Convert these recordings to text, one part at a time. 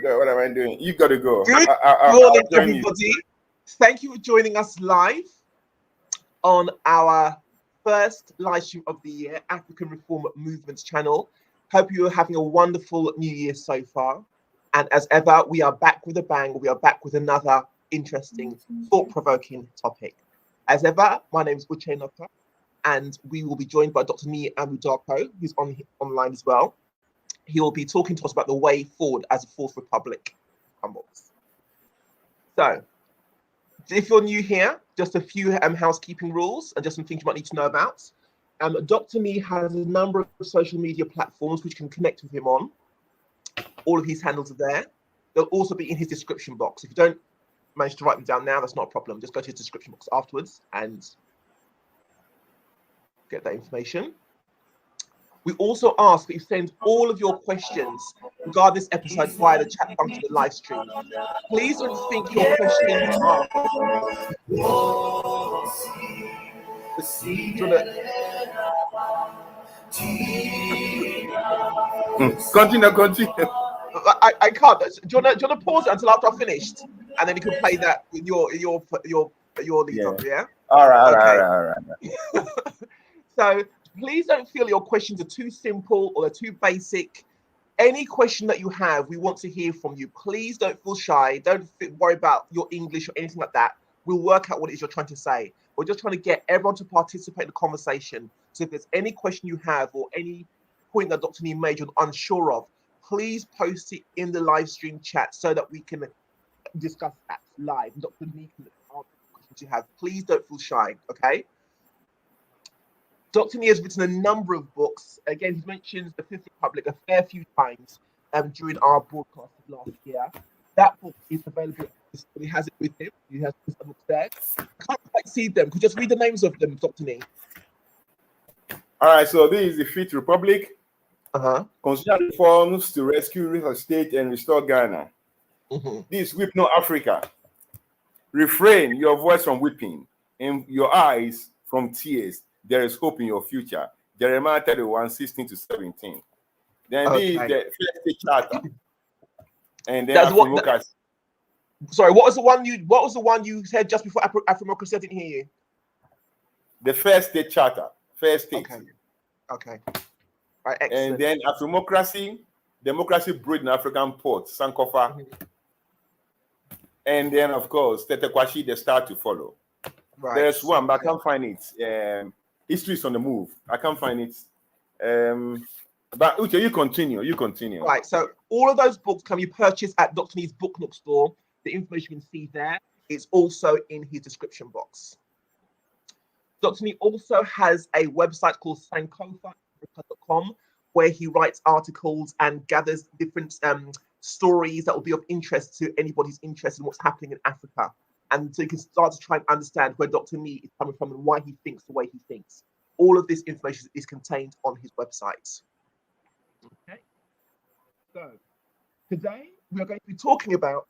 What am I doing? You got to go. Good morning, everybody. Thank you for joining us live on our first live stream of the year, African Reform Movements channel. Hope you are having a wonderful new year so far. And as ever, we are back with a bang. We are back with another interesting, thought-provoking topic. As ever, my name is Uche Noka, and we will be joined by Dr. Nii who's online as well. He will be talking to us about the way forward as a Fourth Republic. Fumbles. So, if you're new here, just a few housekeeping rules and just some things you might need to know about. Dr. Nii has a number of social media platforms which you can connect with him on. All of his handles are there. They'll also be in his description box. If you don't manage to write them down now, that's not a problem. Just go to his description box afterwards and get that information. We also ask that you send all of your questions regarding this episode via the chat function of the live stream. Please don't think your questions are. Continue. I can't. Do you want to pause it until after I've finished, and then you can play that with your lead up, yeah? All right. So please don't feel your questions are too simple or they're too basic. Any question that you have, we want to hear from you. Please don't feel shy. Don't worry about your English or anything like that. We'll work out what it is you're trying to say. We're just trying to get everyone to participate in the conversation. So if there's any question you have or any point that Dr. Nii made you're unsure of, please post it in the live stream chat so that we can discuss that live. Dr. Nii can answer the questions you have. Please don't feel shy, okay? Dr. Nii has written a number of books. Again, he mentions the Fifth Republic a fair few times during our broadcast of last year. That book is available. He has it with him. He has the books there. I can't quite see them. Could you just read the names of them, Dr. Nii? All right, so this is the Fifth Republic. Consider reforms to rescue, reinstate, and restore Ghana. This Weep No Africa. Refrain your voice from weeping and your eyes from tears. There is hope in your future. Jeremiah 31, 16-17. Then this is the First State Charter. And then Afro-Democracy. Sorry, what was the one you said just before Afro-Democracy? I didn't hear you. The First State Charter. First State. Okay. Right, excellent. And then Afro-Democracy, Democracy Brewed in African Port, Sankofa. And then, of course, Tetekwashi, the Star to Follow. Right. There's one, but I can't find it. History is on the move. I can't find it. But Uche, you continue. Right, so all of those books can be purchased at Dr. Nii's Book Nook store. The information you can see there is also in his description box. Dr. Nii also has a website called sankofa.com where he writes articles and gathers different stories that will be of interest to anybody who's interested in what's happening in Africa. And so you can start to try and understand where Dr. Nii is coming from and why he thinks the way he thinks. All of this information is contained on his website. Okay. So today we are going to be talking about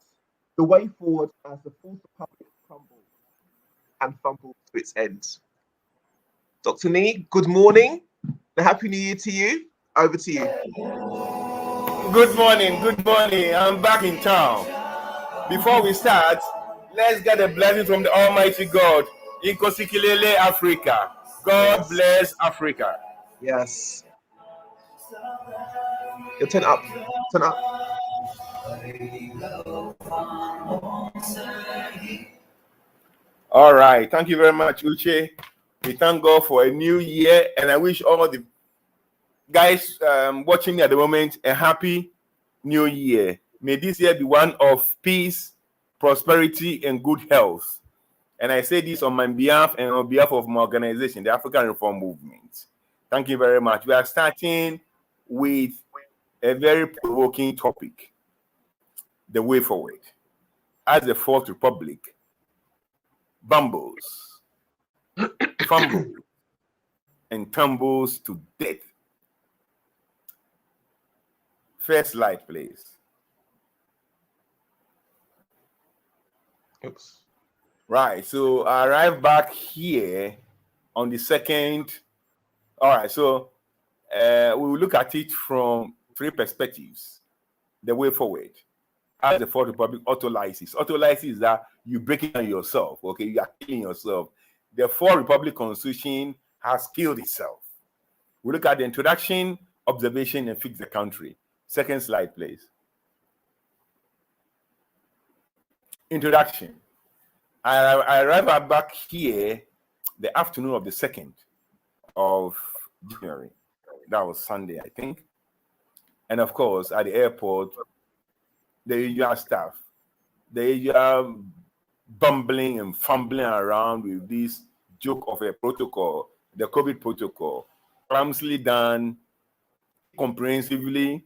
the way forward as the Fourth Republic crumbles and fumbles to its end. Dr. Nii, good morning. A happy New Year to you. Over to you. Good morning. I'm back in town. Before we start, let's get a blessing from the Almighty God. Inkosikilele Africa. God bless Africa. Yes. Your turn up. All right. Thank you very much, Uche. We thank God for a new year, and I wish all the guys watching at the moment a happy new year. May this year be one of peace, prosperity, and good health. And I say this on my behalf and on behalf of my organization, the African Reform Movement. Thank you very much. We are starting with a very provoking topic, the way forward. As the Fourth Republic, Bumbles, Fumbles, and tumbles to death. First light, please. Oops. Right. So I arrived back here on the 2nd. All right. So we will look at it from 3 perspectives. The way forward. As the Fourth Republic, autolysis. Autolysis is that you break it down yourself. Okay, you are killing yourself. The Fourth Republic Constitution has killed itself. We look at the introduction, observation, and fix the country. Second slide, please. Introduction. I arrived back here the afternoon of the 2nd of January. That was Sunday, I think. And of course, at the airport, the usual stuff, the usual bumbling and fumbling around with this joke of a protocol, the COVID protocol, clumsily done, comprehensively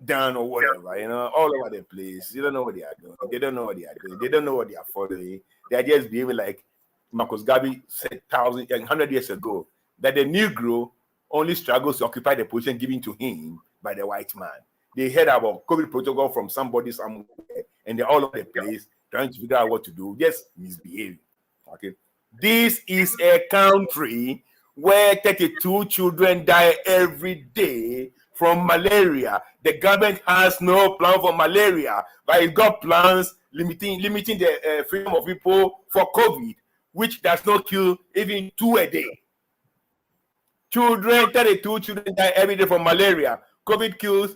done, or whatever, all over the place. You don't know what they are doing. They don't know what they are doing. They don't know what they are following. They are just behaving like Marcus Garvey said 100 years ago, that the Negro only struggles to occupy the position given to him by the white man. They heard about COVID protocol from somebody somewhere, and they're all over the place trying to figure out what to do, just misbehave. Okay. This is a country where 32 children die every day from malaria. The government has no plan for malaria, but it got plans limiting the freedom of people for COVID, which does not kill even 2 a day. 32 children die every day from malaria. COVID kills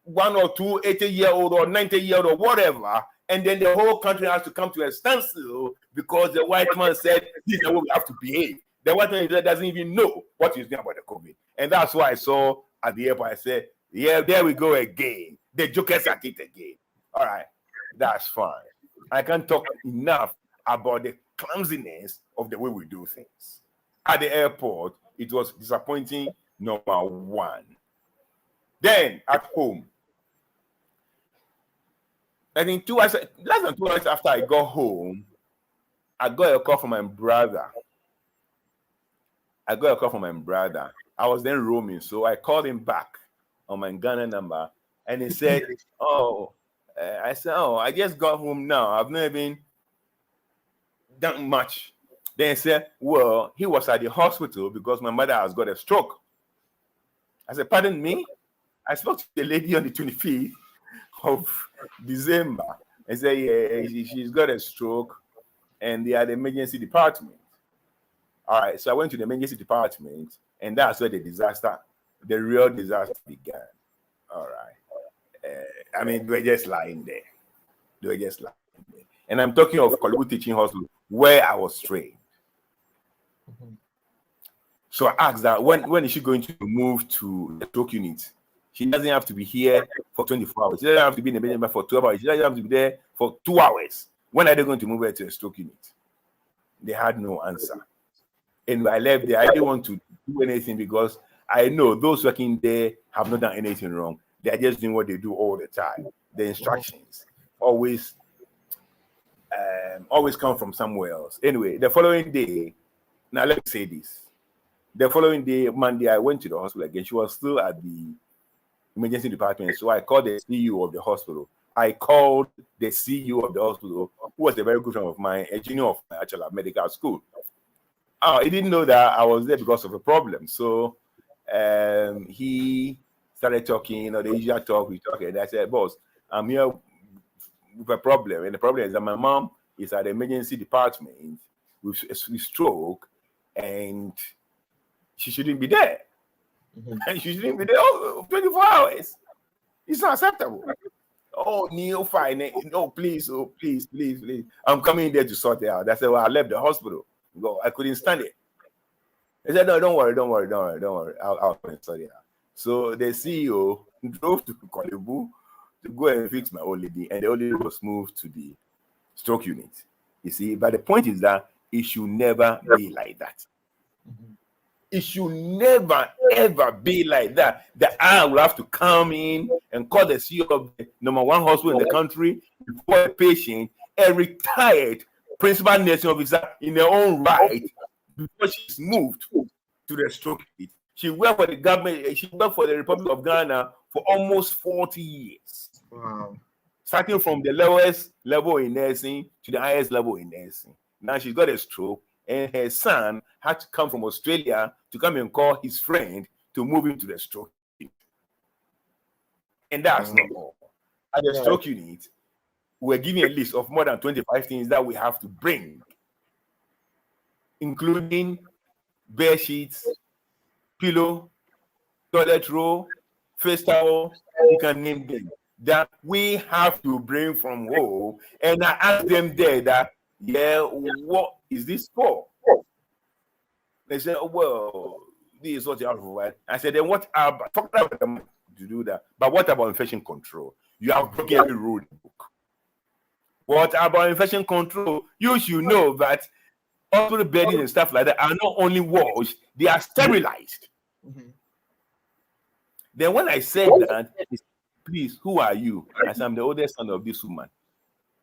1 or 2 80-year-old or 90-year-old or whatever, and then the whole country has to come to a standstill because the white man said this is the way we have to behave. The white man doesn't even know what he's doing about the COVID. And that's why I saw at the airport, I said, yeah, there we go again. The jokers are it again. All right, that's fine. I can't talk enough about the clumsiness of the way we do things. At the airport, it was disappointing, number 1. Then at home, I think less than 2 hours after I got home, I got a call from my brother. I was then roaming, so I called him back on my Ghana number, and he said, I said, I just got home now. I've not even done much. Then he said, well, he was at the hospital because my mother has got a stroke. I said, pardon me? I spoke to the lady on the 25th of December. I said, yeah, she's got a stroke, and they are the emergency department. All right, so I went to the emergency department, and that's where the real disaster began. All right. I mean, they were just lying there. And I'm talking of Kolibu Teaching Hospital, where I was trained. Mm-hmm. So I asked that, when is she going to move to the stroke unit? She doesn't have to be here for 24 hours. She doesn't have to be in the emergency for 12 hours. She doesn't have to be there for 2 hours. When are they going to move her to a stroke unit? They had no answer. And I left there. I didn't want to do anything because I know those working there have not done anything wrong. They are just doing what they do all the time. The instructions always come from somewhere else. Anyway, the following day, now let me say this. The following day, Monday, I went to the hospital again. She was still at the emergency department. So I called the CEO of the hospital. Who was a very good friend of mine, a junior of my actual medical school. He didn't know that I was there because of a problem. So he started talking, the usual talk, and I said, boss, I'm here with a problem. And the problem is that my mom is at the emergency department with stroke, and she shouldn't be there. Mm-hmm. And she shouldn't be there 24 hours. It's not acceptable. Oh, Neil, fine. No, please, please. I'm coming there to sort it out. I said, well, I left the hospital. I couldn't stand it. They said, no, don't worry. I'll sort it out. So the CEO drove to Kolibu to go and fix my old lady, and the old lady was moved to the stroke unit. You see, but the point is that it should never be like that. Mm-hmm. It should never, ever be like that. That I will have to come in and call the CEO of the #1 hospital in the country before a patient, a retired principal nursing officer in her own right, before she's moved to the stroke unit. She worked for the government. She worked for the Republic of Ghana for almost 40 years. Wow. starting from the lowest level in nursing to the highest level in nursing. Now she's got a stroke, and her son had to come from Australia to come and call his friend to move him to the stroke unit. And that's not all. At the stroke unit, we're giving a list of more than 25 things that we have to bring, including bed sheets, pillow, toilet roll, face towel, you can name them, that we have to bring from home. And I asked them there that, what is this for? They said, well, this is what you have to provide. I said, then what about, talk about them to do that, but what about infection control? You have broken every rule in the book. What about infection control? You should know that hospital bedding and stuff like that are not only washed, they are sterilized. Mm-hmm. Then when I said that, please, who are you? I said, I'm the oldest son of this woman.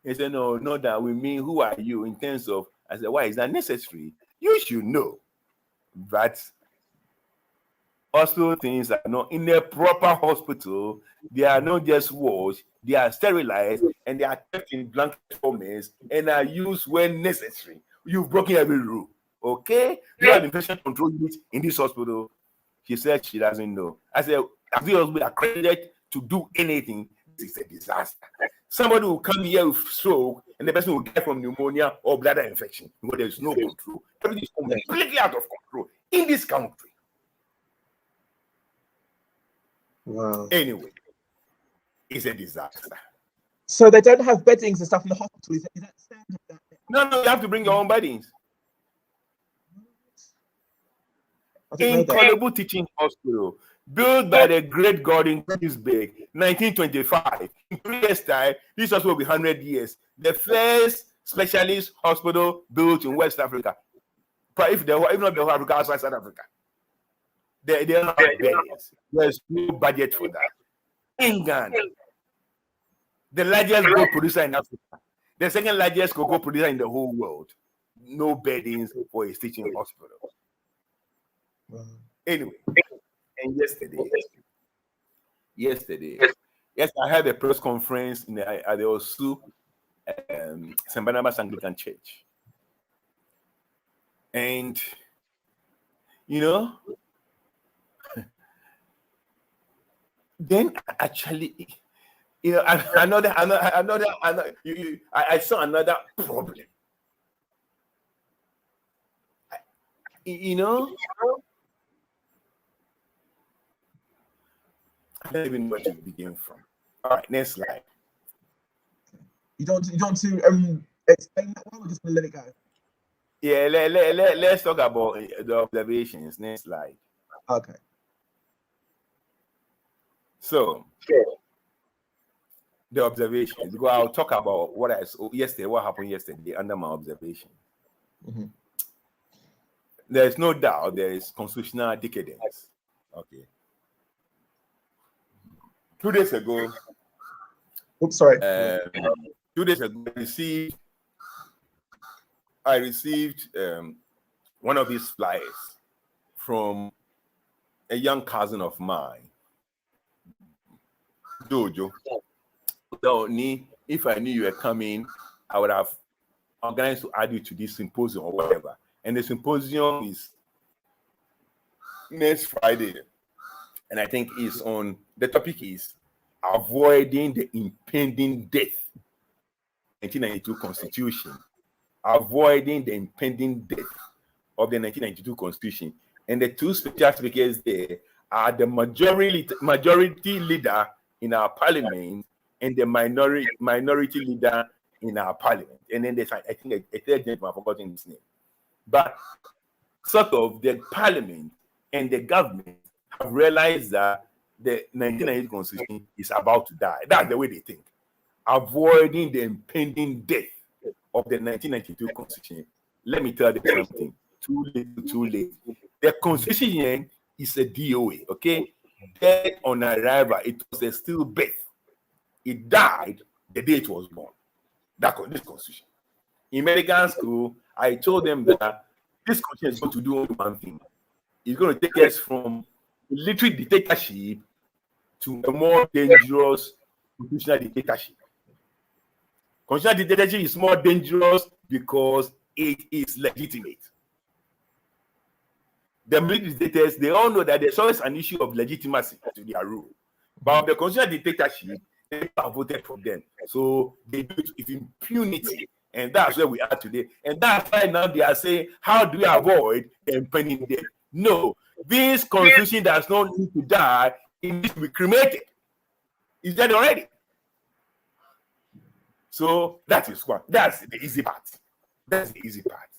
He said, no, not that we mean, who are you in terms of, I said, why is that necessary? You should know that hospital things are not in a proper hospital. They are not just washed, they are sterilized, and they are kept in blanket formats and are used when necessary. You've broken every rule. Okay? You have infection control unit in this hospital. She said she doesn't know. I said, as we are accredited to do anything, this is a disaster. Somebody will come here with stroke, and the person will get from pneumonia or bladder infection because there is no control. Everything is completely out of control in this country. Wow. Anyway, it's a disaster. So they don't have beddings and stuff in the hospital. Is that standard? No, you have to bring your own beddings. Incredible teaching hospital built by the great God in Pittsburgh, 1925. In 3 years' time, this hospital will be 100 years. The first specialist hospital built in West Africa. If not the whole Africa, outside South Africa. They don't have beds. There's no budget for that. In Ghana, the largest gold producer in Africa, the second largest cocoa producer in the whole world, no beddings for a teaching hospital. Anyway, and yesterday, yes, I had a press conference at the Osu St. Barnabas Anglican Church. And, then actually, I saw another problem. I don't even know where to begin from. All right, next slide. You don't want to explain that one, or just gonna let it go? Yeah, let's talk about the observations. Next slide. Okay. So, the observations. Because I'll talk about what happened yesterday under my observation. Mm-hmm. There's no doubt there is constitutional decadence. Okay. 2 days ago. Oops, sorry. 2 days ago, I received one of these flyers from a young cousin of mine, Jojo. Dr Nii, if I knew you were coming, I would have organized to add you to this symposium or whatever. And the symposium is next Friday. And I think the topic is avoiding the impending death. 1992 Constitution. Avoiding the impending death of the 1992 Constitution. And the two special speakers there are the majority leader in our parliament and the minority leader in our parliament. And then there's, I think, a third gentleman, I've forgotten his name. But sort of the parliament and the government have realized that the 1990 Constitution is about to die. That's the way they think. Avoiding the impending death of the 1992 Constitution. Let me tell you something. Too late. The Constitution is a DOA, okay? Death on arrival, it was a stillbirth. It died the day it was born. This Constitution. In medical school, I told them that this Constitution is going to do only one thing. It's going to take us from military dictatorship to a more dangerous constitutional dictatorship. Constitutional dictatorship is more dangerous because it is legitimate. The military dictators, they all know that there's always an issue of legitimacy to their rule. But the constitutional dictatorship, they have voted for them. So they do it with impunity. And that's where we are today. And that's why now they are saying, how do we avoid impending death? No, this constitution does not need to die. It needs to be cremated. It's dead already. So that is one. That's the easy part. That's the easy part.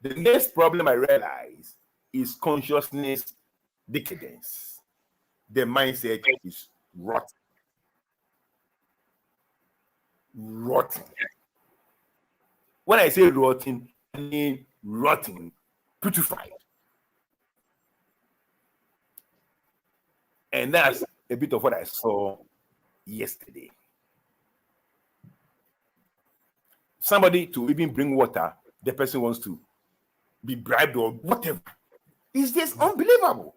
The next problem I realize is consciousness decadence. The mindset is rotten. Rotten. When I say rotten, I mean rotten, putrefied. And that's a bit of what I saw yesterday. Somebody to even bring water, the person wants to be bribed or whatever. It's just unbelievable.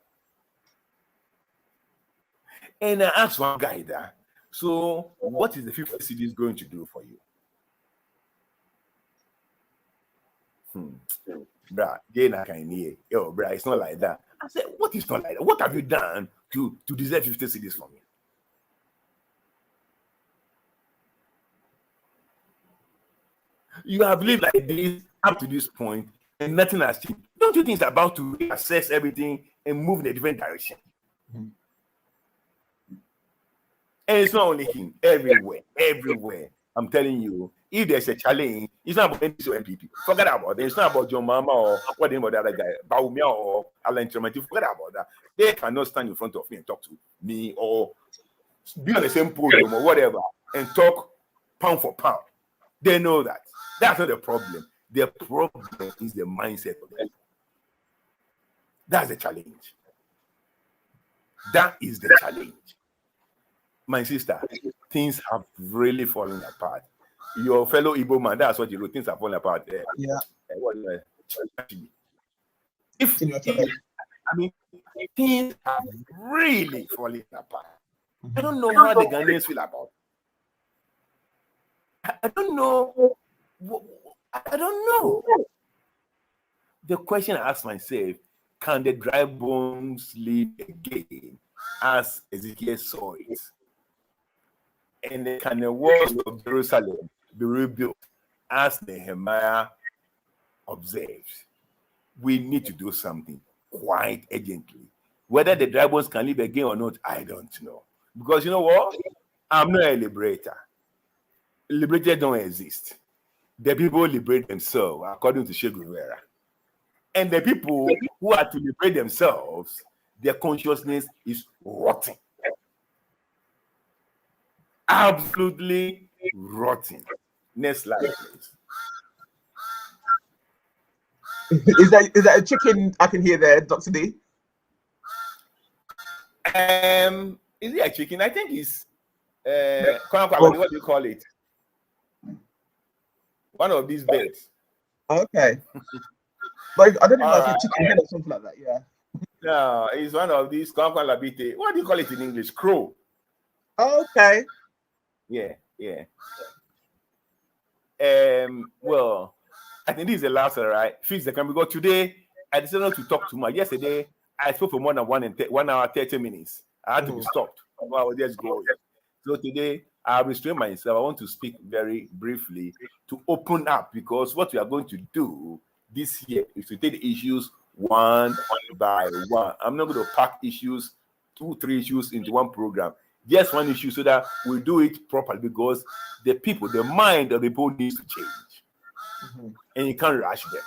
And I asked one guy there, so what is the 50 cedis going to do for you? Bruh, it's not like that. I said, what is not like that? What have you done to deserve 50 cedis from me? You have lived like this up to this point and nothing has changed. Don't you think it's about to assess everything and move in a different direction? Mm-hmm. And it's not only him, everywhere. I'm telling you, if there's a challenge, it's not about NDC or NPP. Forget about it. It's not about John Mama or what the name of the other guy, Baumia or Alan Tremati. Forget about that. They cannot stand in front of me and talk to me or be on the same podium or whatever and talk pound for pound. They know that. That's not the problem. The problem is the mindset of them. That's the challenge. That is the challenge. My sister, things have really fallen apart. Your fellow Igbo man, that's what you wrote. Things have fallen apart. Things have really fallen apart. I don't know how the Ghanaians feel about it. I don't know. I don't know. The question I ask myself, can the dry bones live again as Ezekiel saw it? And can the walls of Jerusalem be rebuilt as Nehemiah observed? We need to do something quite urgently. Whether the dry bones can live again or not, I don't know. Because you know what? I'm not a liberator. Liberators don't exist. The people liberate themselves, according to Che Guevara. And the people who are to liberate themselves, their consciousness is rotten. Absolutely rotten. Next slide, please. Is that a chicken I can hear there, Dr. Nii? Is it a chicken? I think it's what do you call it? One of these birds. Okay. But I don't know if it's a chicken head or something like that, yeah. No, it's one of these what do you call it in English? Crow. Okay. Yeah. Well, I think this is the last one, right? Fix the camera because today I decided not to talk too much. Yesterday I spoke for more than 1 hour 30 minutes. I had to be stopped. I was just going. So today I restrain myself. I want to speak very briefly to open up because what we are going to do this year is to take the issues one by one. I'm not going to pack issues, 2-3 issues into one program. Just one issue so that we do it properly because the people, the mind of the people needs to change. Mm-hmm. And you can't rush them.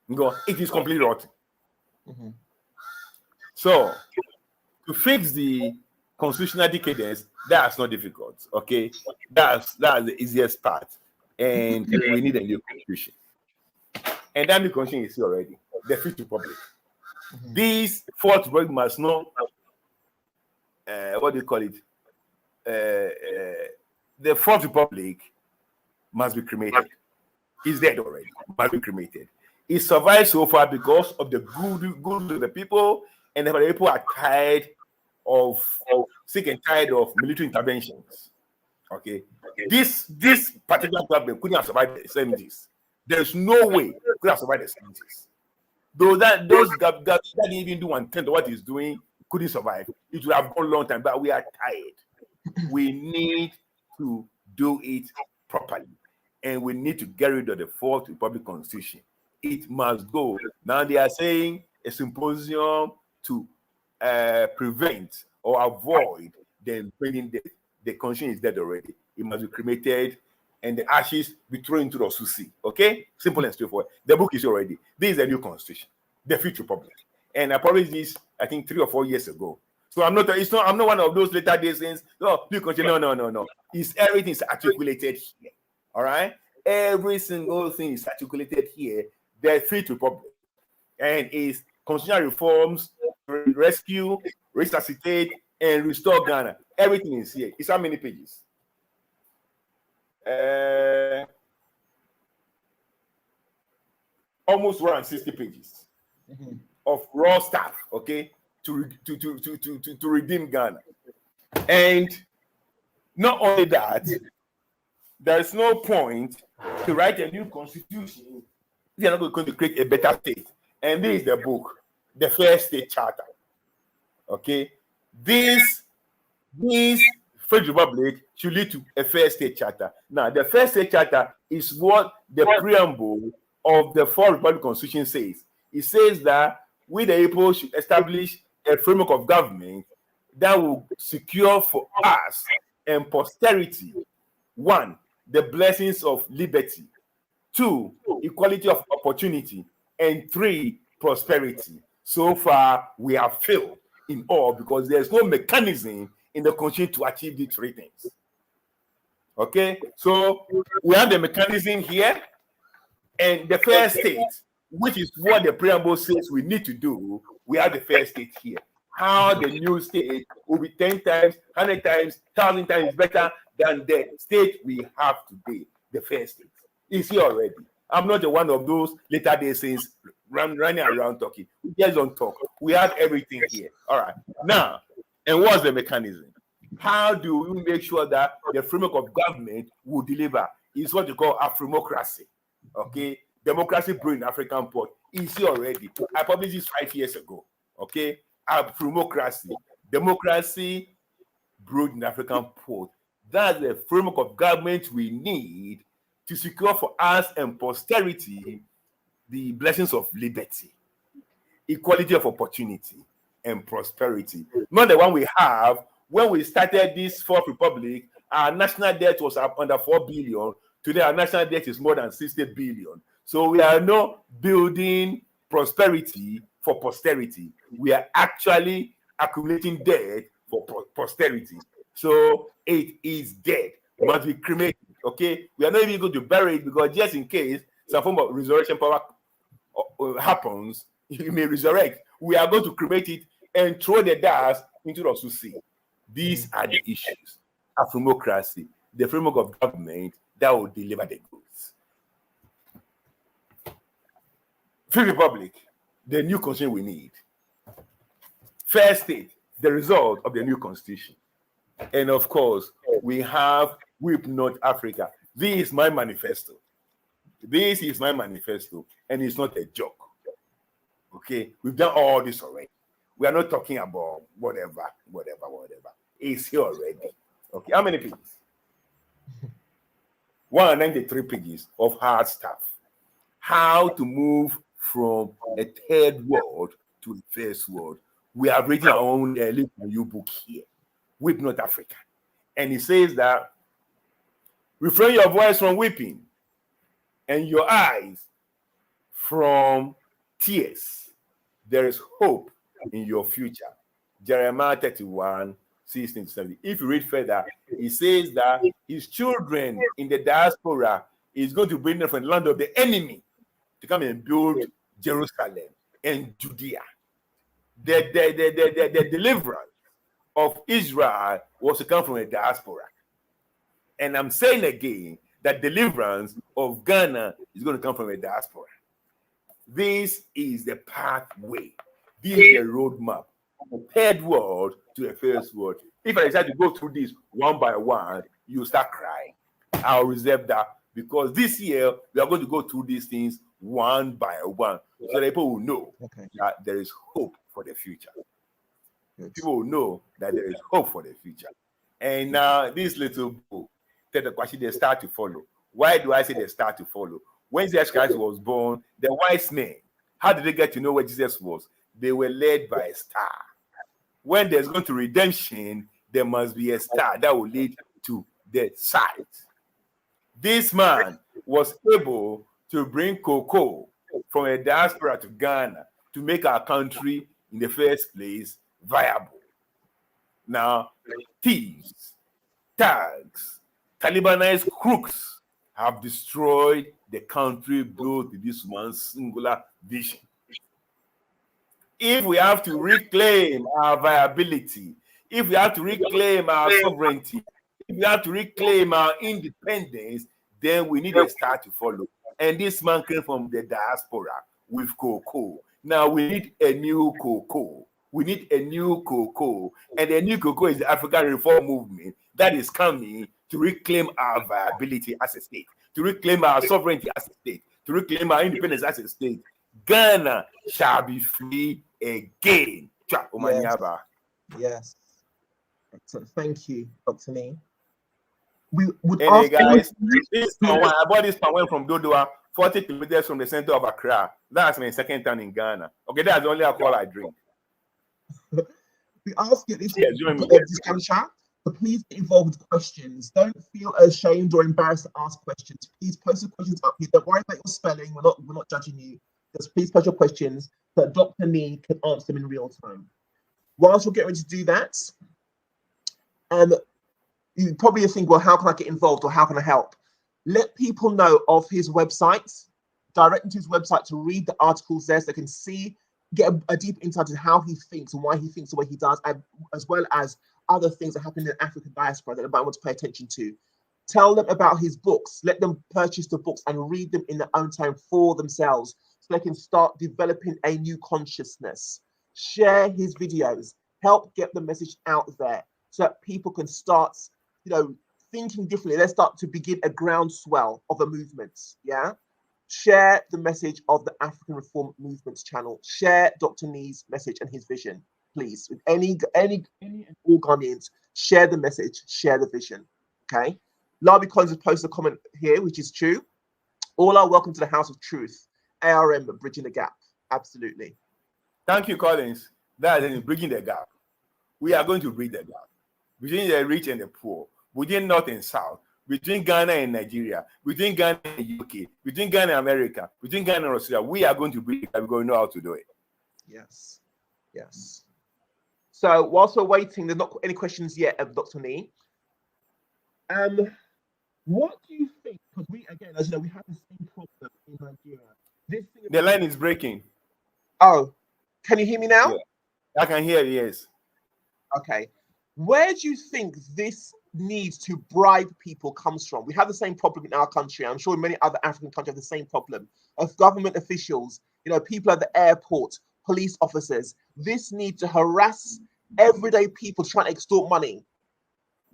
You go, it is completely rotten. Mm-hmm. So, to fix the constitutional decadence, that's not difficult, okay? That's the easiest part. And we need a new constitution. And that new constitution is here already. The Fifth Republic. Mm-hmm. This Fourth Republic must not what do you call it? The Fourth Republic must be cremated. It's dead already. Must be cremated. It survived so far because of the good of the people, and the people are tired of sick and tired of military interventions. Okay, this particular government couldn't have survived the 70s. There's no way it could have survived the 70s. Though those government that didn't even do 1/10 of what he's doing couldn't survive. It would have gone a long time, but we are tired. We need to do it properly, and we need to get rid of the Fourth Republic Constitution. It must go. Now they are saying a symposium to prevent or avoid the impending death. The constitution is dead already. It must be cremated and the ashes be thrown into the Susi. Okay? Simple and straightforward. The book is already. This is the new constitution, the Fifth Republic. And I published this, I think, 3 or 4 years ago. So I'm not one of those later days saying, oh, new constitution. No. It's everything is articulated here. All right? Every single thing is articulated here. The Fifth Republic. And it's constitutional reforms, rescue, resuscitate, and restore Ghana. Everything is here. It's how many pages? Almost 160 pages of raw stuff, okay, to redeem Ghana. And not only that, there's no point to write a new constitution if you're not going to create a better state. And this is the book, the Fair State Charter. Okay, this Federal Republic should lead to a Fair State Charter. Now, the Fair State Charter is what the preamble of the Fourth Republic Constitution says. It says that we the people should establish a framework of government that will secure for us and posterity, 1, the blessings of liberty, 2, equality of opportunity, and 3, prosperity. So far, we have failed in all because there's no mechanism in the constitution to achieve these 3 things. Okay, so we have the mechanism here, and the fair state, which is what the preamble says we need to do. We have the fair state here. How the new state will be 10 times, 100 times, 1,000 times better than the state we have today. The fair state is here already. I'm not one of those later day saints running around talking. We just don't talk. We have everything here. All right. Now, and what's the mechanism? How do we make sure that the framework of government will deliver? It's what you call Afrimocracy. Okay? Democracy brewed in African pot is here already. I published this 5 years ago. Okay? Afrimocracy. Democracy brewed in African pot. That's the framework of government we need to secure for us and posterity the blessings of liberty, equality of opportunity, and prosperity. Not the one we have when we started this Fourth Republic. Our national debt was up under 4 billion. Today, our national debt is more than 60 billion. So we are not building prosperity for posterity. We are actually accumulating debt for posterity. So it is dead. It must be cremated. Okay, we are not even going to bury it because just in case some form of resurrection power happens, you may resurrect. We are going to cremate it and throw the dust into the sea. These are the issues. Afrimocracy, the framework of government that will deliver the goods. Free Republic, the new constitution we need. Fair state, the result of the new constitution. And of course, we have Weep Not Africa. This is my manifesto. This is my manifesto, and it's not a joke. Okay, we've done all this already. We are not talking about whatever. It's here already. Okay, how many pages? 193 pages of hard stuff. How to move from a third world to the first world. We have written our own Live for You book here, Weep Not Africa. And it says that refrain your voice from weeping and your eyes from tears. There is hope in your future. Jeremiah 31, 16 to 17. If you read further, it says that his children in the diaspora is going to bring them from the land of the enemy to come and build Jerusalem and Judea. The deliverance of Israel was to come from a diaspora. And I'm saying again that deliverance of Ghana is going to come from a diaspora. This is the pathway. This is the roadmap. from a third world to a first world. If I decide to go through this one by one, you start crying. I'll reserve that because this year we are going to go through these things one by one, so that people will know that there is hope for the future. People will know that there is hope for the future. And now this little book, the question they start to follow. Why do I say they start to follow? When Jesus Christ was born, the wise men, how did they get to know where Jesus was? They were led by a star. When there's going to redemption, there must be a star that will lead to the sight. This man was able to bring cocoa from a diaspora to Ghana to make our country in the first place viable. Now, thieves, thugs, Talibanized crooks have destroyed the country built with this one singular vision. If we have to reclaim our viability, if we have to reclaim our sovereignty, if we have to reclaim our independence, then we need a star to follow. And this man came from the diaspora with cocoa. Now we need a new cocoa. We need a new cocoa. And the new cocoa is the African Reform Movement that is coming to reclaim our viability as a state, to reclaim our sovereignty as a state, to reclaim our independence as a state. Ghana shall be free again. Yes. Excellent. Thank you, Dr. Nii. We would ask guys, I bought this palm from Dodoa, 40 kilometers from the center of Accra. That's my second time in Ghana. Okay, that's the only alcohol I drink. We ask you this discount chat, but please get involved with questions. Don't feel ashamed or embarrassed to ask questions. Please post your questions up here. Don't worry about your spelling. We're not judging you. Just please post your questions so that Dr. Nii can answer them in real time. Whilst we're getting ready to do that, you probably think, well, how can I get involved or how can I help? Let people know of his website. Direct them to his website to read the articles there so they can see, get a deep insight into how he thinks and why he thinks the way he does, as well as other things that happen in the African diaspora that they might want to pay attention to. Tell them about his books. Let them purchase the books and read them in their own time for themselves so they can start developing a new consciousness. Share his videos. Help get the message out there so that people can start, thinking differently. Let's start to begin a groundswell of a movement. Yeah. Share the message of the African Reform Movements channel. Share Dr. Nii's message and his vision, please. With any and all Ghanaians, share the message, share the vision. Okay. Larby Collins has posted a comment here, which is true. All are welcome to the House of Truth. ARM bridging the gap. Absolutely. Thank you, Collins. That is bridging the gap. We are going to bridge the gap between the rich and the poor, between North and South, between Ghana and Nigeria, between Ghana and UK, between Ghana and America, between Ghana and Australia. We are going to bridge it. We're going to know how to do it. Yes. Yes. So whilst we're waiting, there's not any questions yet of Dr. Nii. What do you think? Because we, again, as you know, we have the same problem in Nigeria. The line is breaking. Oh, can you hear me now? Yeah. I can hear you, yes. Okay. Where do you think this need to bribe people comes from? We have the same problem in our country. I'm sure many other African countries have the same problem of government officials, people at the airport, police officers. This need to harass everyday people trying to extort money.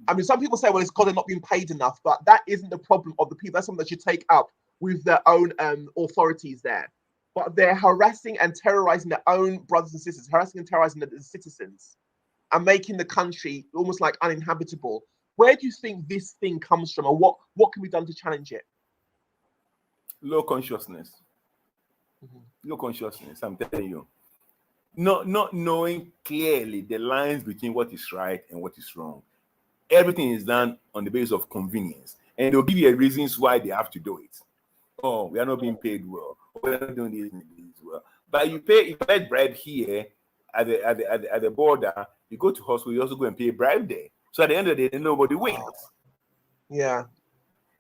I mean, some people say, well, it's because they're not being paid enough, but that isn't the problem of the people. That's something that should take up with their own authorities there. But they're harassing and terrorizing their own brothers and sisters, harassing and terrorizing the citizens and making the country almost like uninhabitable. Where do you think this thing comes from, or what can be done to challenge it? Low consciousness. Low consciousness, I'm telling you. Not knowing clearly the lines between what is right and what is wrong. Everything is done on the basis of convenience, and they'll give you reasons why they have to do it. Oh, we are not being paid well. We're not doing this well. But you pay bribe here at the border. You go to hospital, you also go and pay bribe there. So at the end of the day, nobody wins. Yeah.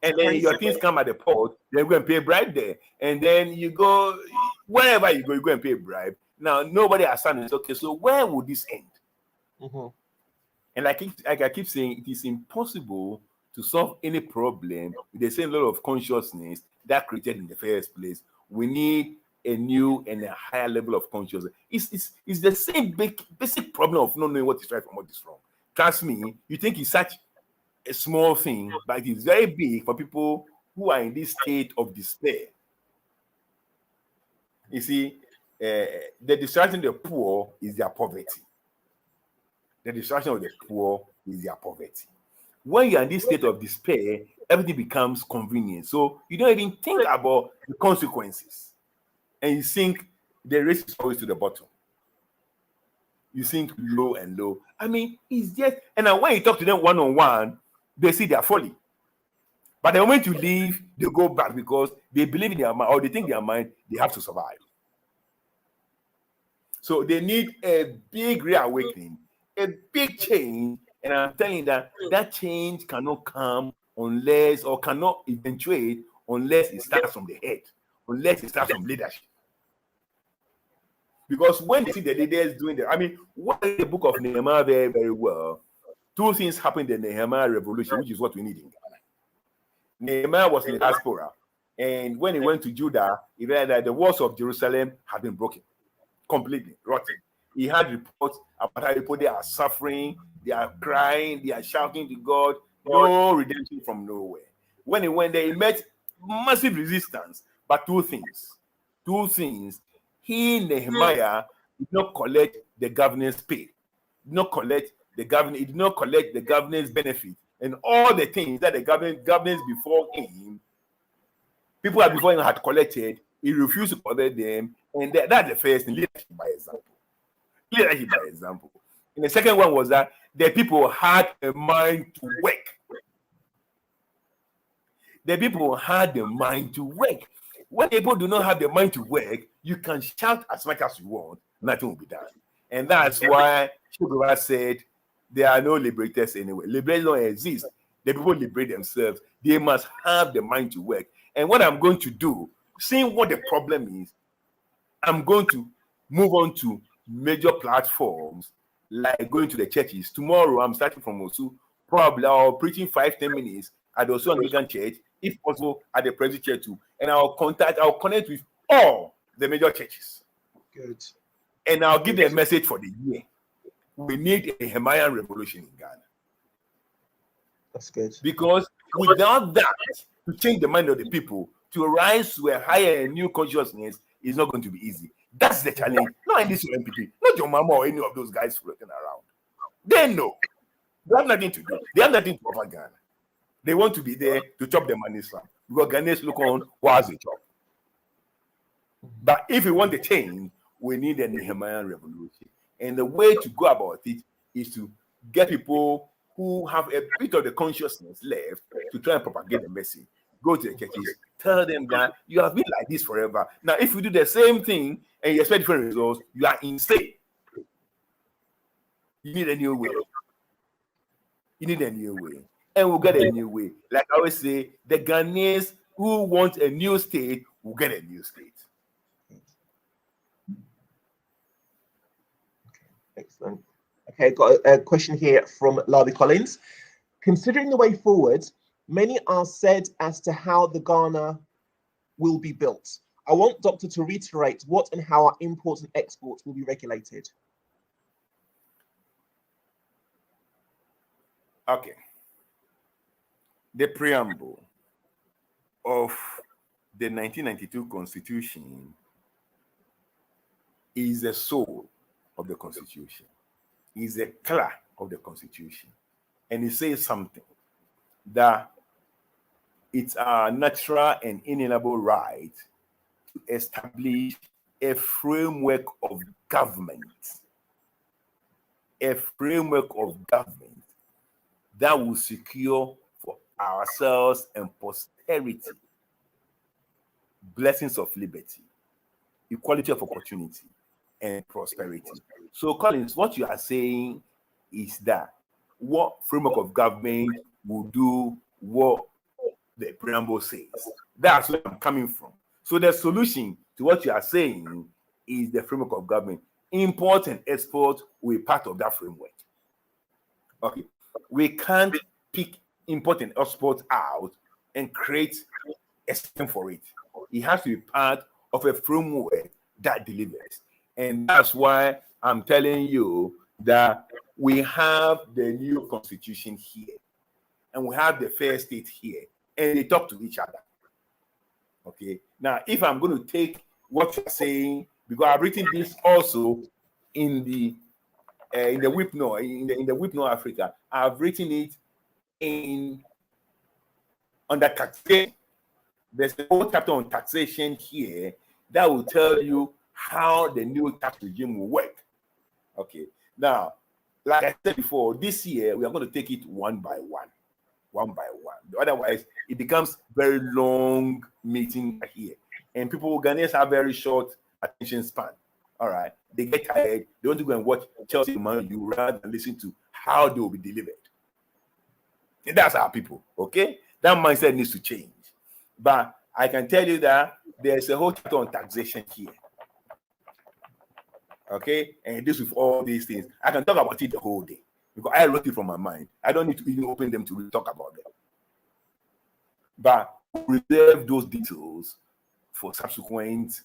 And then your things come at the port, then go and pay bribe there. And then you go, wherever you go and pay bribe. Now, nobody has done it. Okay, so where would this end? Mm-hmm. And like I keep saying, it is impossible to solve any problem with the same level of consciousness that created in the first place. We need a new and a higher level of consciousness. It's the same basic problem of not knowing what is right from what is wrong. Trust me, you think it's such a small thing, but it is very big for people who are in this state of despair. You see, the distraction of the poor is their poverty. The distraction of the poor is their poverty. When you're in this state of despair, everything becomes convenient. So you don't even think about the consequences. And you sink, the race is always to the bottom. You sink low and low. I mean, it's just, and then when you talk to them one-on-one, they see their folly. But the moment you leave, they go back because they believe in their mind, or they think in their mind they have to survive. So they need a big reawakening, a big change. And I'm telling you that change cannot come unless, or cannot eventuate unless it starts from the head, unless it starts from leadership. Because when you see the leaders doing that, I mean, what is the book of Nehemiah very, very well? Two things happened in the Nehemiah revolution, which is what we need in Ghana. Nehemiah was in the diaspora, and when he went to Judah, he realized that the walls of Jerusalem had been broken, completely rotten. He had reports about how people they are suffering, they are crying, they are shouting to God, no redemption from nowhere. When he went there, he met massive resistance, but two things. He, Nehemiah, did not collect the governor's pay, did not collect the governor, he did not collect the governor's benefit, and all the things that the governors before him, people that before him had collected, he refused to collect them, and that's the first thing, leadership by example. And the second one was that the people had a mind to work. The people had the mind to work. When people do not have the mind to work, you can shout as much as you want, nothing will be done. And that's why Shugura said, there are no liberators anyway. Liberators don't exist. The people liberate themselves. They must have the mind to work. And what I'm going to do, seeing what the problem is, I'm going to move on to major platforms, like going to the churches. Tomorrow, I'm starting from Osu. Probably I'll preaching 5-10 minutes at the Osu Anglican Church, if possible, at the Presbyterian Church too. And I'll connect with all the major churches. Good. And I'll give them a message for the year. We need a Nehemiah revolution in Ghana. That's good. Because without that, to change the mind of the people, to rise to a higher and new consciousness is not going to be easy. That's the challenge. Not in this MPP, not your mama or any of those guys floating around. They know. They have nothing to do. They have nothing to offer Ghana. They want to be there to chop the money from. Because Ghanaians look on who has a job. But if we want the change, we need a Nehemiah revolution. And the way to go about it is to get people who have a bit of the consciousness left to try and propagate the message. Go to the churches, tell them that you have been like this forever. Now, if you do the same thing and you expect different results, you are insane. You need a new way. You need a new way. And we'll get a new way. Like I always say, the Ghanaians who want a new state will get a new state. Excellent. Okay, got a question here from Larry Collins. Considering the way forward, many are said as to how the Ghana will be built. I want Doctor to reiterate what and how our imports and exports will be regulated. Okay. The preamble of the 1992 Constitution is the soul of the Constitution, is the color of the Constitution. And it says something that it's our natural and inalienable right to establish a framework of government, that will secure for ourselves and posterity blessings of liberty, equality of opportunity, and prosperity. So, Collins, what you are saying is that what framework of government will do what the preamble says. That's where I'm coming from. So the solution to what you are saying is the framework of government. Import and export will be part of that framework. Okay. We can't pick import and export out and create a system for it. It has to be part of a framework that delivers. And that's why I'm telling you that we have the new constitution here, and we have the fair state here, and they talk to each other. Okay. Now, if I'm going to take what you're saying, because I've written this also in the Whip No, in the Whip No Africa, I've written it under taxation. There's a whole chapter on taxation here that will tell you how the new tax regime will work. Okay. Now, like I said before, this year we are going to take it one by one. Otherwise, it becomes very long meeting here, and Ghanaians have very short attention span. All right, they get tired. They want to go and watch Chelsea Man U rather than listen to how they will be delivered. And that's our people. Okay, that mindset needs to change. But I can tell you that there's a whole chapter on taxation here. Okay, and this with all these things, I can talk about it the whole day because I wrote it from my mind. I don't need to even open them to really talk about them. But reserve those details for subsequent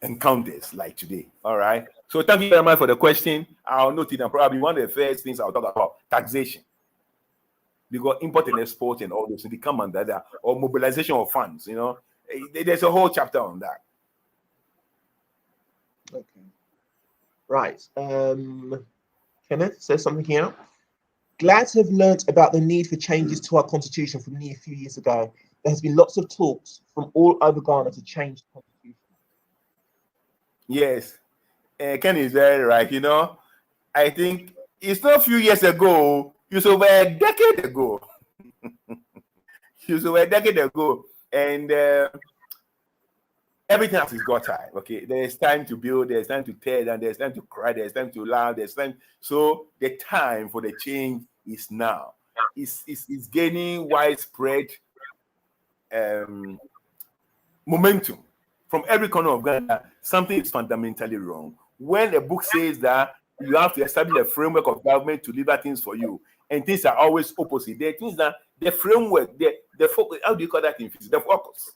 encounters like today. All right. So thank you very much for the question. I'll note it, and probably one of the first things I'll talk about taxation. Because import and export and all those things come under that, or mobilization of funds. You know, there's a whole chapter on that. Okay. Right. Kenneth says something here. Glad to have learnt about the need for changes to our constitution from Nii a few years ago. There has been lots of talks from all over Ghana to change the constitution. Yes, Ken is very right. You know, I think it's not a few years ago. It's over a decade ago. And everything has its got time. Okay, there's time to build, there's time to tear down, there's time to cry, there's time to laugh, there's time. So the time for the change is now. It's gaining widespread momentum from every corner of Ghana. Something is fundamentally wrong. When a book says that you have to establish a framework of government to deliver things for you, and things are always opposite, there are things that the framework, the focus, how do you call that in physics? The focus.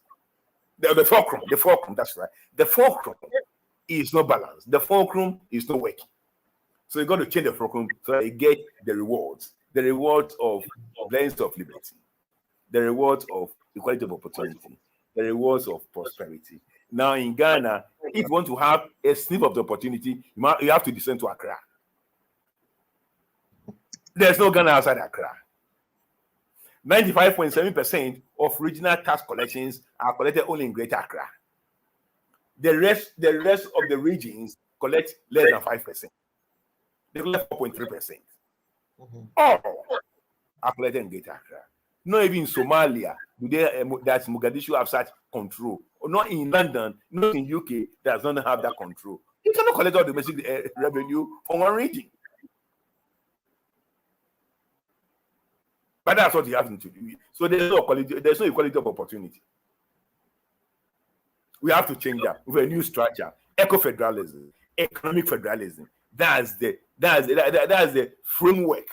The fulcrum, that's right. The fulcrum is not balanced. The fulcrum is not working. So you got to change the fulcrum so you get the rewards of blends of liberty, the rewards of equality of opportunity, the rewards of prosperity. Now in Ghana, if you want to have a sniff of the opportunity, you have to descend to Accra. There's no Ghana outside Accra. 95.7% of regional tax collections are collected only in Greater Accra. The rest of the regions collect less than 5%. They collect 4.3%. All are collected in Greater Accra. Not even in Somalia do they that Mogadishu have such control. Or not in London, not in UK, does not have that control. You cannot collect all the domestic revenue from one region. But that's what you have to do. So there's no equality of opportunity. We have to change that with a new structure, eco-federalism, economic federalism. That's the framework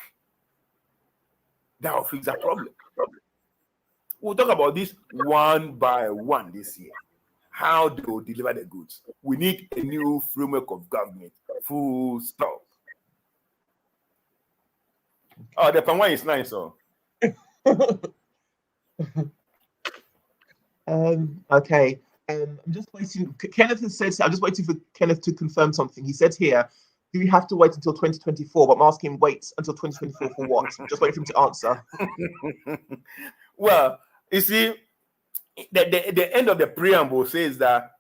that will fix that problem. We'll talk about this one by one this year. How they will deliver the goods. We need a new framework of government. Full stop. Oh, the palm wine is nice, so. Okay. I'm just waiting. Kenneth has said, I'm just waiting for Kenneth to confirm something. He said here, do you have to wait until 2024? But I'm asking, wait until 2024 for what? Just wait for him to answer. Well, you see, the end of the preamble says that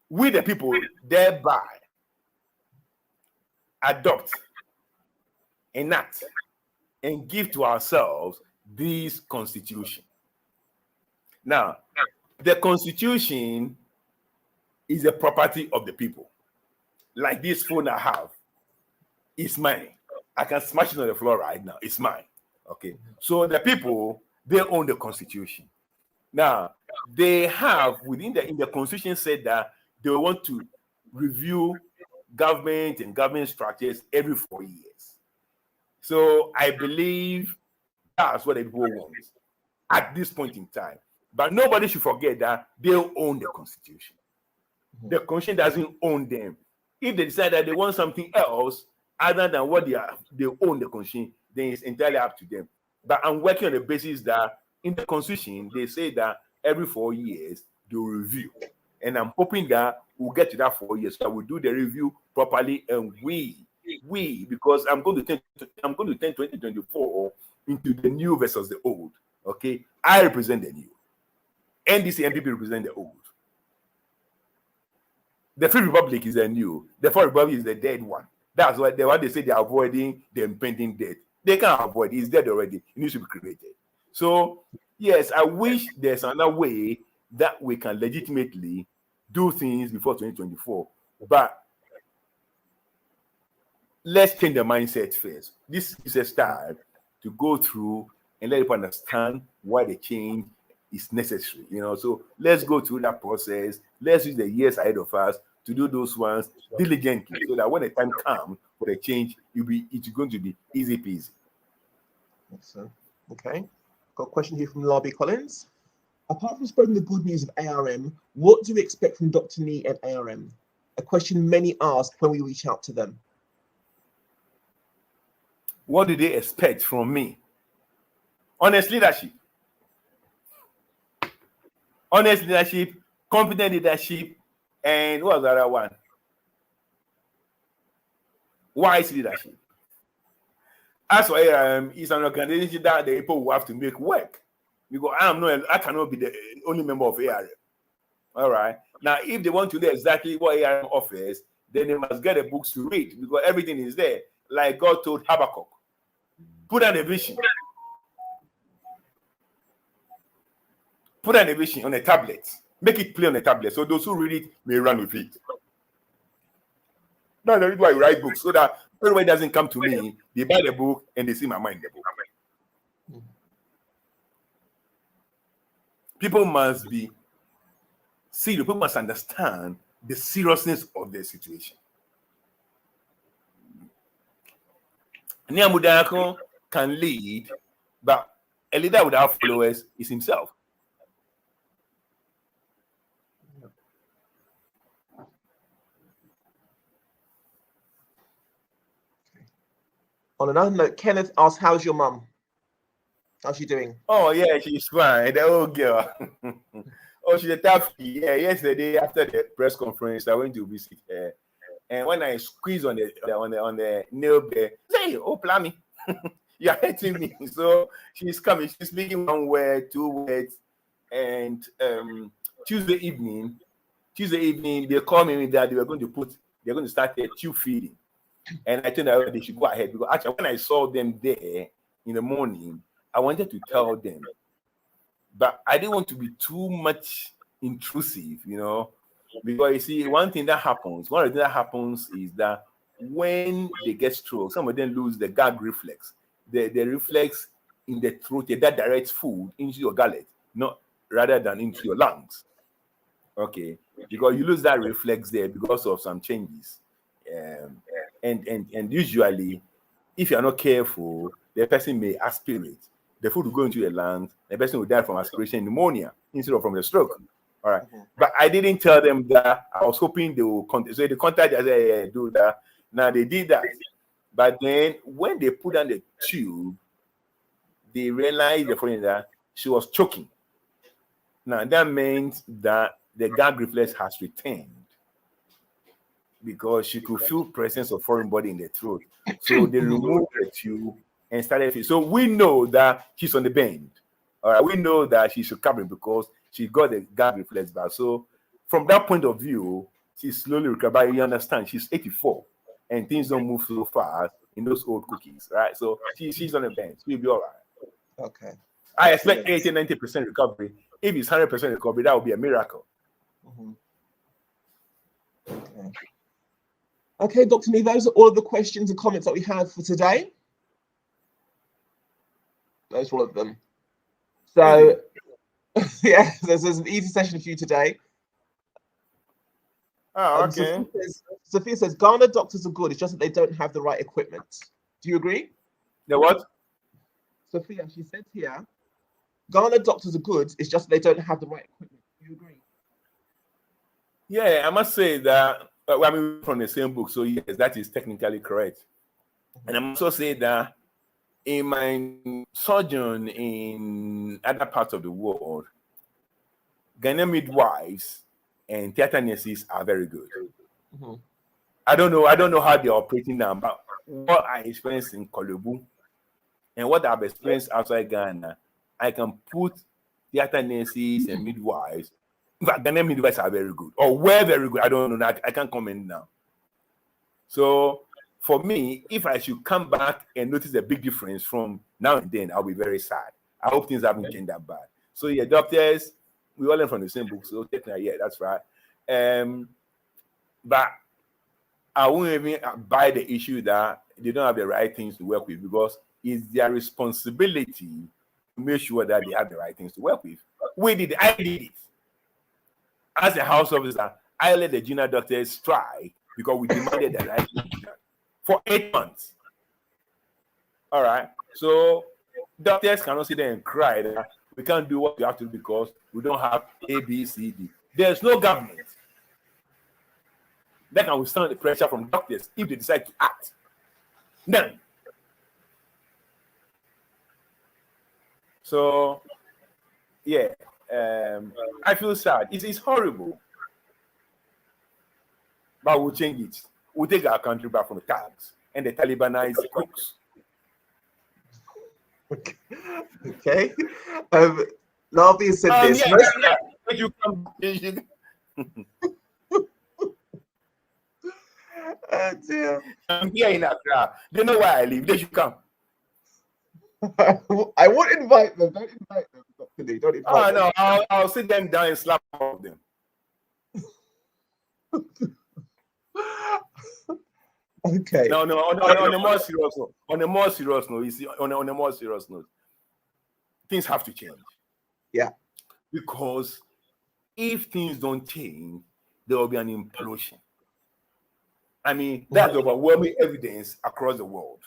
we, the people, thereby adopt, enact, and give to ourselves this constitution. Now, the constitution is a property of the people. Like this phone I have, it's mine. I can smash it on the floor right now. It's mine. Okay. So the people, they own the constitution. Now, they have in the constitution said that they want to review government and government structures every 4 years. So I believe that's what the people want at this point in time. But nobody should forget that they own the Constitution. The Constitution doesn't own them. If they decide that they want something else other than what they own the Constitution, then it's entirely up to them. But I'm working on the basis that in the Constitution, they say that every 4 years they will review. And I'm hoping that we'll get to that 4 years. So we'll do the review properly, and because I'm going to turn 2024 into the new versus the old. Okay, I represent the new. NDC and NPP represent the old. The Free Republic is the new. The Fourth Republic is the dead one. That's why they say they're avoiding the impending death. They can't avoid it. It's dead already. It needs to be created. So, yes, I wish there's another way that we can legitimately do things before 2024. But let's change the mindset first. This is a start to go through and let people understand why the change is necessary. So let's go through that process. Let's use the years ahead of us to do those ones diligently, so that when the time comes for the change, it's going to be easy peasy. Excellent. Okay. Got a question here from Larby Collins. Apart from spreading the good news of ARM, what do we expect from Dr. Nii and ARM? A question many ask when we reach out to them. What do they expect from me? Honest leadership, competent leadership, and what was the other one? Wise leadership. As for ARM, it's an organization that the people will have to make work, because I cannot be the only member of ARM. All right. Now, if they want to know exactly what ARM offers, then they must get the books to read, because everything is there. Like God told Habakkuk, put down a vision. Put an vision on a tablet. Make it play on a tablet, so those who read it may run with it. That's the reason why I write books, so that everybody doesn't come to me. They buy the book and they see my mind in the book. People must be serious. People must understand the seriousness of their situation. Niamudako can lead, but a leader without followers is himself. On another note, Kenneth asked, how's your mum? How's she doing? Oh, yeah, she's fine. The old girl. Oh, she's a tough. Yeah, yesterday after the press conference, I went to visit her. And when I squeezed on the nail bed, say, oh, Plummy, you're hurting me. So she's coming. She's speaking 1 word, 2 words. And Tuesday evening, they called me that they're going to start their tube feeding. And I told them they should go ahead, because actually when I saw them there in the morning, I wanted to tell them, but I didn't want to be too much intrusive, because you see, one of the things that happens is that when they get stroke, some of them lose the gag reflex, the reflex in the throat that directs food into your gullet, not rather than into your lungs. Okay, because you lose that reflex there because of some changes. And usually, if you're not careful, the person may aspirate. The food will go into your lungs. The person will die from aspiration pneumonia instead of from the stroke. All right. But I didn't tell them that. I was hoping they will contact. So they contacted, I said, yeah, do that. Now they did that. But then when they put on the tube, they realized that she was choking. Now that means that the gag reflex has returned, because she could feel presence of foreign body in the throat. So they removed the tube and started feeding. So we know that she's on the bend. All right, we know that she should come in because she got the gag reflex back. So from that point of view, she's slowly recovering. You understand, she's 84 and things don't move so fast in those old cookies, right? So she's on the bend. She'll be all right. Okay. I expect 80-90% recovery. If it's 100% recovery, that would be a miracle. Okay, Dr. Nii, those are all of the questions and comments that we have for today. Those are all of them. So, yeah, there's an easy session for you today. Oh, okay. Sophia says, Ghana doctors are good. It's just that they don't have the right equipment. Do you agree? The what? Sophia, she said here Ghana doctors are good. It's just they don't have the right equipment. Do you agree? Yeah, I must say that I mean from the same book, so yes, that is technically correct. And I must also say that in my sojourn in other parts of the world, Ghanaian midwives and theater nurses are very good. Mm-hmm. I don't know how they're operating now, but what I experienced in Kolubu and what I've experienced outside Ghana, I can put theater nurses and midwives. In fact, Ghanaian midwives are very good, or were very good. I don't know. I can't comment now. So for me, if I should come back and notice a big difference from now and then, I'll be very sad. I hope things haven't changed that bad. So yeah, doctors, we all learn from the same book. So technically, yeah, that's right. But I won't even buy the issue that they don't have the right things to work with, because it's their responsibility to make sure that they have the right things to work with. I did it. As a house officer, I let the junior doctors strike because we demanded the right thing for 8 months. All right. So doctors cannot sit there and cry that we can't do what we have to do because we don't have A, B, C, D. There's no government that can withstand the pressure from doctors if they decide to act. None. So, yeah, I feel sad. It's horrible. But we'll change it. We'll take our country back from the thugs and the Talibanized crooks. Okay. Now being said this, You come. Oh dear. I'm here in Accra. They know why I live. They should come. I won't invite them. Don't invite them, Dr. Nii. Don't invite them. No, I'll sit them down and slap all of them. Okay. No, on a more serious note. On a more serious note, you see, on a more serious note, things have to change. Yeah. Because if things don't change, there will be an implosion. I mean, that's overwhelming evidence across the world.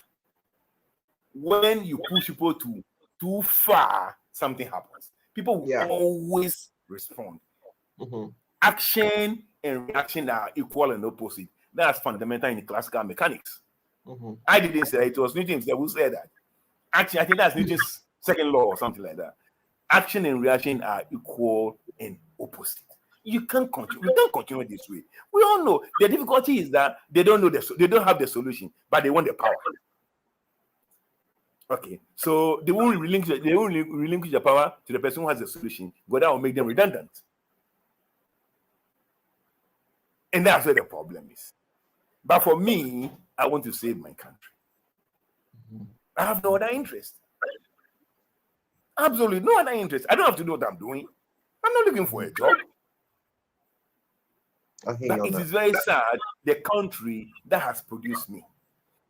When you push people too far, something happens. People will always respond. Mm-hmm. Action and reaction are equal and opposite. That's fundamental in classical mechanics. Mm-hmm. I didn't say it was Newton who said that. Actually, I think that's Newton's second law or something like that. Action and reaction are equal and opposite. You can't continue. We can't continue this way. We all know the difficulty is that they don't know they don't have the solution, but they want the power. Okay, so they won't relinquish the power to the person who has the solution, but that will make them redundant. And that's where the problem is. But for me, I want to save my country. Mm-hmm. I have no other interest. Absolutely no other interest. I don't have to know what I'm doing. I'm not looking for a job. But it is very sad. The country that has produced me,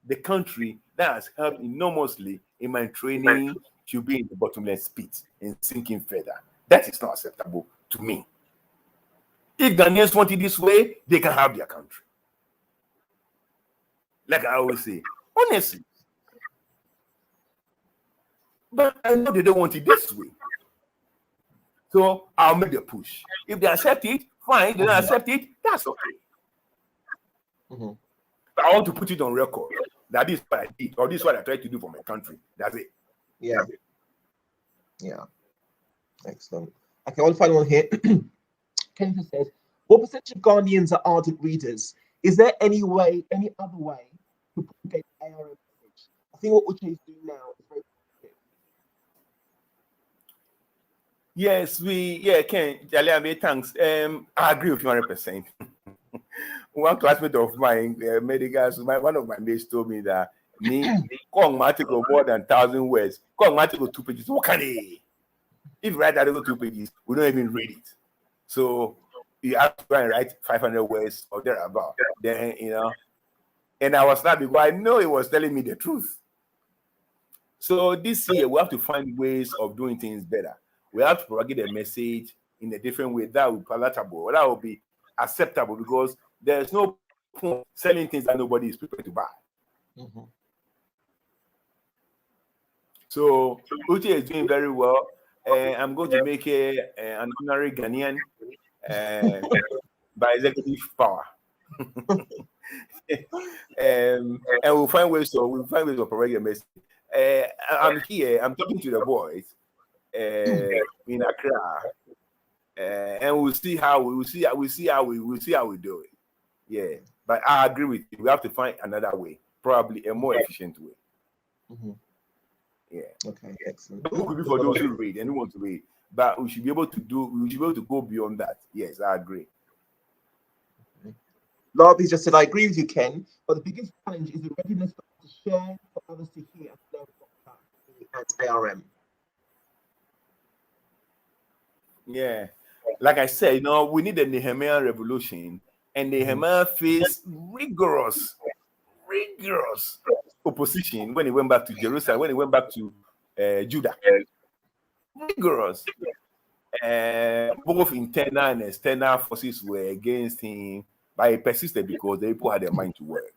the country that has helped enormously in my training to be in the bottomless pit and sinking further. That is not acceptable to me. If Ghanaians want it this way, they can have their country. Like I always say, honestly. But I know they don't want it this way. So I'll make the push. If they accept it, fine. If they don't accept it, that's okay. Mm-hmm. But I want to put it on record that this is what I did, or this is what I tried to do for my country. That's it. Yeah. That's it. Yeah. Excellent. Okay, one final one here. Kendra says, what percentage of Ghanaians are ardent readers? Is there any other way to propagate ARM message? I think what Uche is doing now is very positive. Yes, Ken, Jaliabe, thanks. I agree with you 100%. One classmate of mine, one of my mates told me that Kong might go more than 1,000 words. Kong might go 2 pages. What can he? If you write that over 2 pages, we don't even read it. So you have to try and write 500 words or thereabout. Then, and I was not because I know he was telling me the truth. So this year, we have to find ways of doing things better. We have to propagate a message in a different way that will be palatable, that will be acceptable, because there's no point selling things that nobody is prepared to buy. Mm-hmm. So Uche is doing very well. I'm going to make an honorary Ghanaian by executive power. And we'll find ways to provide your message. I'm here. I'm talking to the boys in Accra, and we'll see how we do it. Yeah, but I agree with you. We have to find another way, probably a more efficient way. Mm-hmm. Yeah. Okay. Excellent. The book will be for those who read and who want to read, but we should be able to go beyond that. Yes, I agree. Larby just said, I agree with you, Ken, but the biggest challenge is the readiness to share for others to hear and learn at ARM. Yeah. Like I said, we need the Nehemiah revolution, and Nehemiah faced rigorous opposition when he went back to Jerusalem, when he went back to Judah. Rigorous. Both internal and external forces were against him, but he persisted because the people had their mind to work.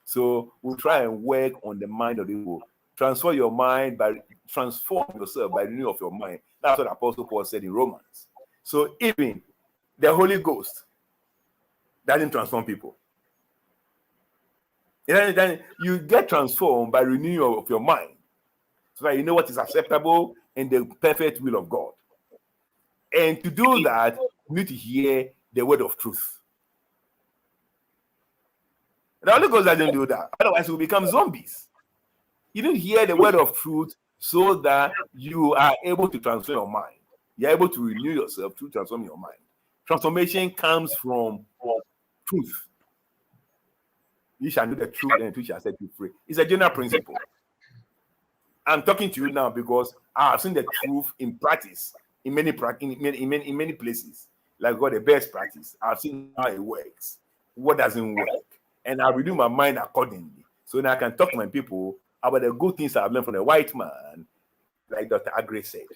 So we'll try and work on the mind of the people. Transform yourself by the renewing of your mind. That's what Apostle Paul said in Romans. So even the Holy Ghost doesn't transform people. You get transformed by renewing of your mind, so that you know what is acceptable and the perfect will of God. And to do that, you need to hear the word of truth. The Holy Ghost doesn't do that. Otherwise, we become zombies. You need to hear the word of truth so that you are able to transform your mind. You're able to renew yourself to transform your mind. Transformation comes from truth. You shall know the truth, and the truth shall set you free. It's a general principle. I'm talking to you now because I have seen the truth in practice in many places. Like God, the best practice. I've seen how it works, what doesn't work, and I renew my mind accordingly. So now I can talk to my people about the good things I've learned from the white man, like Dr. Agre said.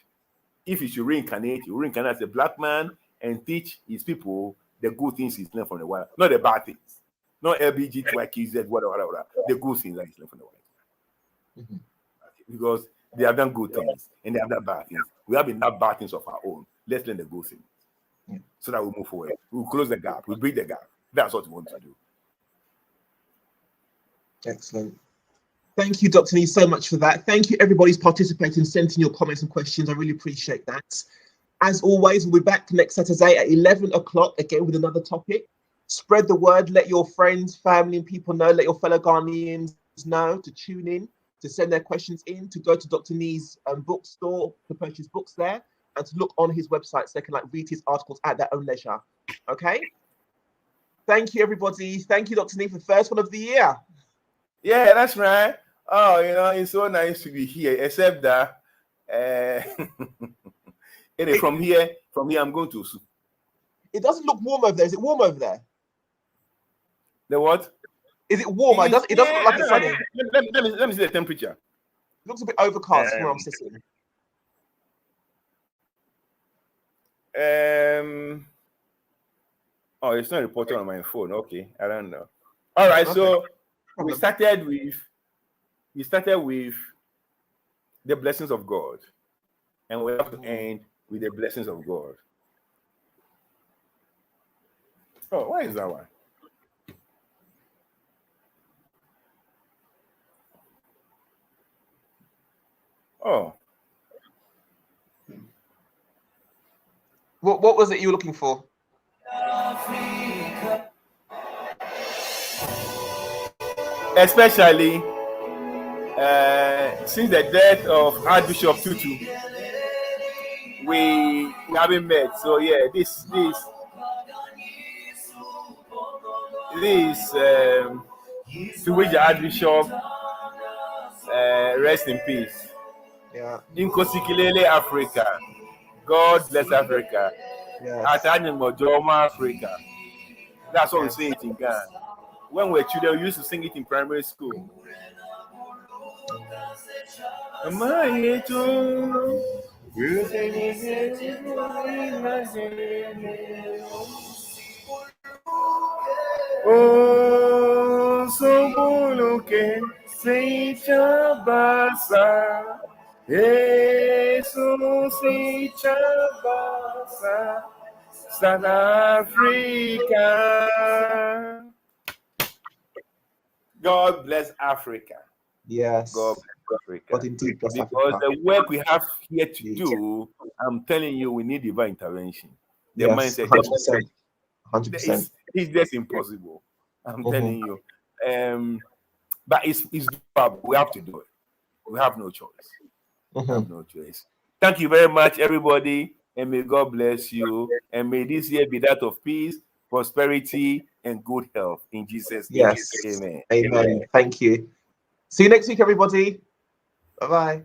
If he should reincarnate, he will reincarnate as a black man and teach his people the good things he's learned from the white, not the bad things. Not LBG, TYKZ, whatever. The good things that he's learned from the white man. Mm-hmm. Because they have done good things and they have done bad things. We have enough bad things of our own. Let's learn the good things so that we move forward. We'll close the gap. We'll bridge the gap. That's what we want to do. Excellent. Thank you, Dr. Nii, so much for that. Thank you, everybody who's participating, sending your comments and questions. I really appreciate that. As always, we'll be back next Saturday at 11 o'clock, again with another topic. Spread the word. Let your friends, family, and people know. Let your fellow Ghanaians know to tune in, to send their questions in, to go to Dr. Nii's bookstore to purchase books there, and to look on his website so they can read his articles at their own leisure. Okay? Thank you, everybody. Thank you, Dr. Nii, for the first one of the year. Yeah, that's right. Oh, it's so nice to be here, except that from here, I'm going to soup. It doesn't look warm over there. Is it warm over there? The what? Is it warm? It doesn't look like it's sunny. Let me see the temperature. It looks a bit overcast where I'm sitting. Oh, it's not reported on my phone. Okay, I don't know. All right, okay. So we started with the blessings of God, and we have to end with the blessings of God. Oh, why is that one? Oh. What was it you were looking for? Especially since the death of Archbishop Tutu, we haven't met. So yeah, this to which the Archbishop rest in peace. Yeah. In Kosikilele, Africa. God bless Africa. Yes. Atanimojoma, Africa. That's what we say it in Ghana. When we were children, we used to sing it in primary school. Oh, so buluke, se chabasa, Susi Chabasa, South Africa. God bless Africa. Yes. God bless Africa. But indeed, bless because Africa. the work we have here to do, I'm telling you, we need divine intervention. The Yes, mindset, 100%. 100%. it's just impossible. I'm telling you. But it's doable. We have to do it. We have no choice. We have no choice. Thank you very much, everybody, and may God bless you. And may this year be that of peace, prosperity, and good health. In Jesus' name. Yes. Amen. Amen. Thank you. See you next week, everybody. Bye-bye.